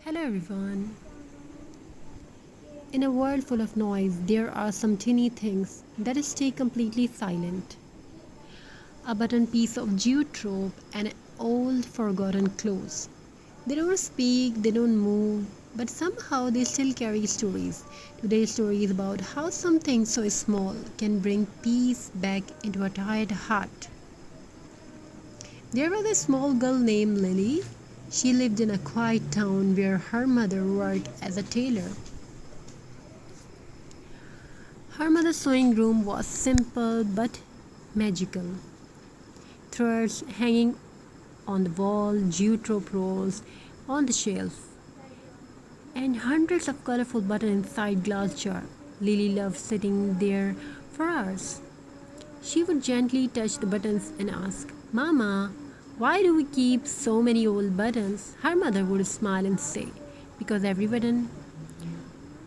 Hello everyone. In a world full of noise, there are some teeny things that stay completely silent. A button piece of jute rope and old forgotten clothes. They don't speak, they don't move, but somehow they still carry stories. Today's story is about how something so small can bring peace back into a tired heart. There was a small girl named Lily. She lived in a quiet town where her mother worked as a tailor. Her mother's sewing room was simple but magical. Threads hanging on the wall, jute rope rolls on the shelf, and hundreds of colorful buttons inside glass jar. Lily loved sitting there for hours. She would gently touch the buttons and ask, "Mama, why do we keep so many old buttons?" Her mother would smile and say, "Because every button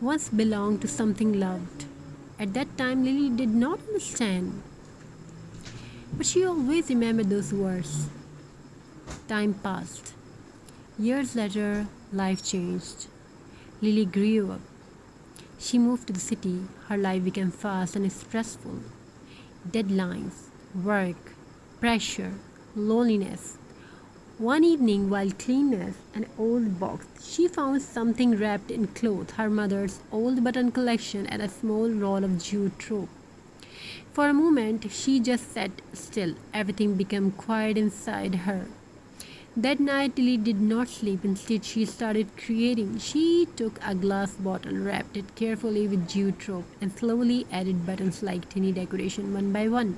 once belonged to something loved." At that time, Lily did not understand, but she always remembered those words. Time passed. Years later, life changed. Lily grew up. She moved to the city. Her life became fast and stressful. Deadlines, work, pressure, loneliness. One evening, while cleaning an old box, she found something wrapped in cloth, her mother's old button collection, and a small roll of jute rope. For a moment, she just sat still. Everything became quiet inside her. That night, Lily did not sleep. Instead, she started creating. She took a glass bottle, wrapped it carefully with jute rope, and slowly added buttons like tiny decoration one by one.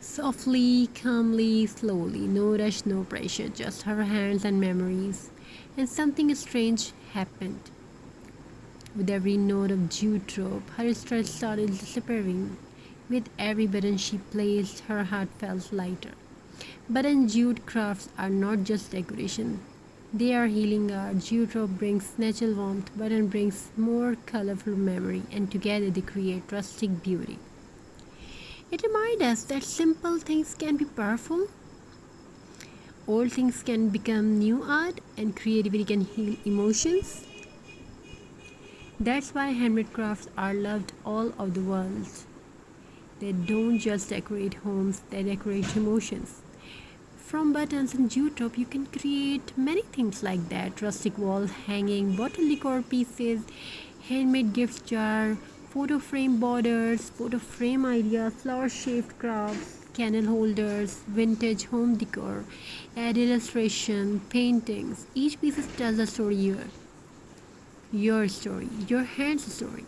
Softly, calmly, slowly, no rush, no pressure, just her hands and memories. And something strange happened. With every note of jute rope, her stress started disappearing. With every button she placed, her heart felt lighter. Button jute crafts are not just decoration. They are healing art. Jute rope brings natural warmth, button brings more colorful memory, and together they create rustic beauty. It reminds us that simple things can be powerful. Old things can become new art, and creativity can heal emotions. That's why handmade crafts are loved all over the world. They don't just decorate homes, they decorate emotions. From buttons and jute rope, you can create many things like that: rustic wall hanging, bottle decor pieces, handmade gift jar, photo frame borders, photo frame ideas, flower shaped crafts, candle holders, vintage home decor, add illustration, paintings. Each piece tells a story your story, your hand's story.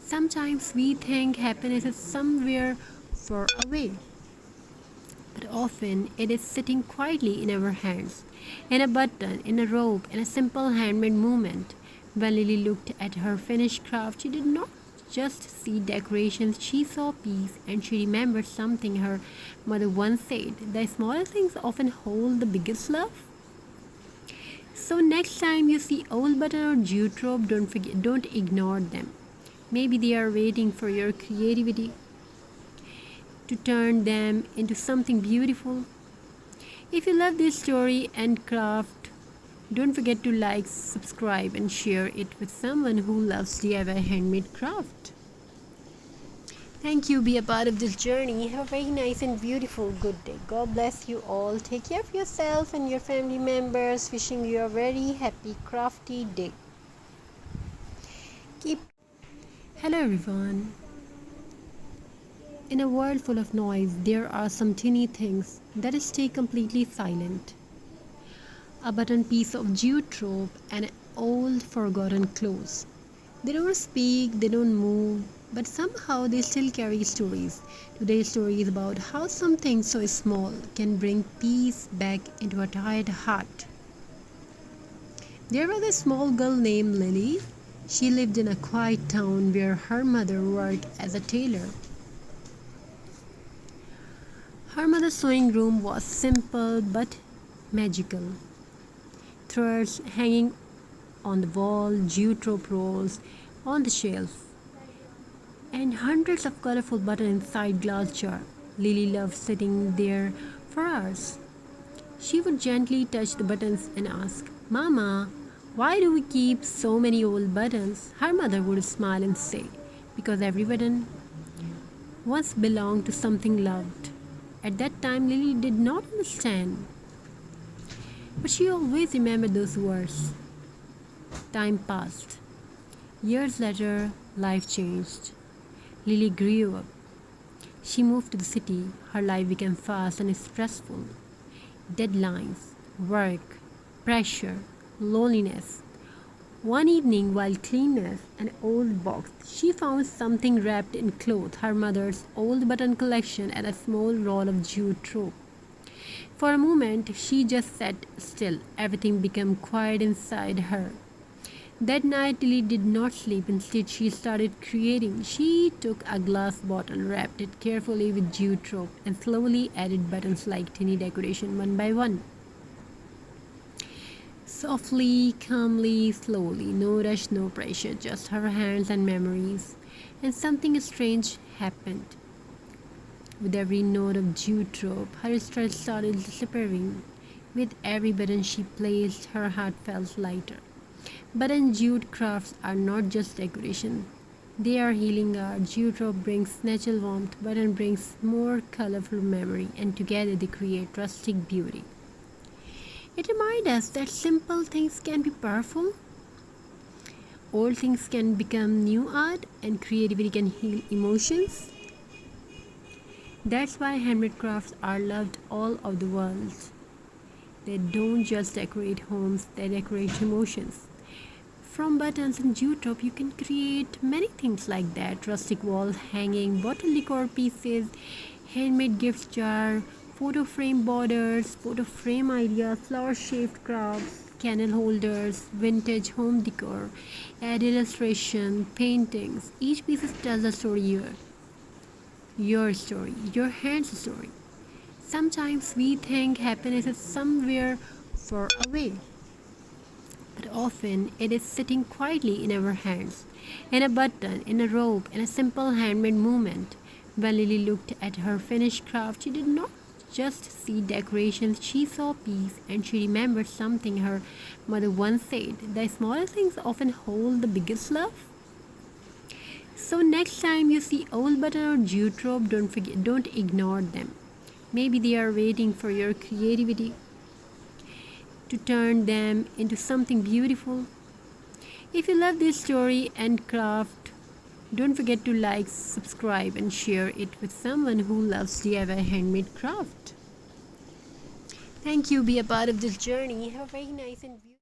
Sometimes we think happiness is somewhere far away, but often it is sitting quietly in our hands, in a button, in a rope, in a simple handmade movement. When Lily looked at her finished craft, she did not just see decorations, she saw peace, and she remembered something her mother once said: the smallest things often hold the biggest love. So next time you see old button or jute rope, don't ignore them. Maybe they are waiting for your creativity to turn them into something beautiful. If you love this story and craft, don't forget to like, subscribe, and share it with someone who loves DIY handmade craft. Thank you. Be a part of this journey. Have a very nice and beautiful good day. God bless you all. Take care of yourself and your family members. Wishing you a very happy crafty day. Keep. Hello everyone. In a world full of noise, there are some teeny things that stay completely silent. A button piece of jute rope and old forgotten clothes. They don't speak, they don't move, but somehow they still carry stories. Today's story is about how something so small can bring peace back into a tired heart. There was a small girl named Lily. She lived in a quiet town where her mother worked as a tailor. Her mother's sewing room was simple but magical. Threads hanging on the wall, jute rope rolls on the shelf, and hundreds of colorful buttons inside glass jar. Lily loved sitting there for hours. She would gently touch the buttons and ask, "Mama, why do we keep so many old buttons?" Her mother would smile and say, "Because every button once belonged to something loved." At that time, Lily did not understand, but she always remembered those words. Time passed. Years later, life changed. Lily grew up. She moved to the city. Her life became fast and stressful. Deadlines, work, pressure, loneliness. One evening, while cleaning an old box, she found something wrapped in cloth, her mother's old button collection, and a small roll of jute rope. For a moment, she just sat still. Everything became quiet inside her. That night, Lily did not sleep. Instead, she started creating. She took a glass bottle, wrapped it carefully with jute rope, and slowly added buttons like tiny decoration one by one. Softly, calmly, slowly, no rush, no pressure, just her hands and memories. And something strange happened. With every note of jute rope, her stress started disappearing. With every button she placed, her heart felt lighter. Button jute crafts are not just decoration. They are healing art. Jute rope brings natural warmth, button brings more colorful memory, and together they create rustic beauty. It reminds us that simple things can be powerful. Old things can become new art, and creativity can heal emotions. That's why handmade crafts are loved all over the world. They don't just decorate homes, they decorate emotions. From buttons and jute rope, you can create many things like that: rustic wall hanging, bottle decor pieces, handmade gift jar, photo frame borders, photo frame ideas, flower-shaped crafts, candle holders, vintage home decor, add illustration, paintings. Each piece tells a story here. Your story, your hand's story. Sometimes we think happiness is somewhere far away, but often it is sitting quietly in our hands, in a button, in a rope, in a simple handmade movement. When Lily looked at her finished craft, she did not just see decorations, she saw peace, and she remembered something her mother once said: the smallest things often hold the biggest love. So next time you see old button or jute rope, don't ignore them. Maybe they are waiting for your creativity to turn them into something beautiful. If you love this story and craft, don't forget to like, subscribe, and share it with someone who loves DIY handmade craft. Thank you. Be a part of this journey. Have a very nice and beautiful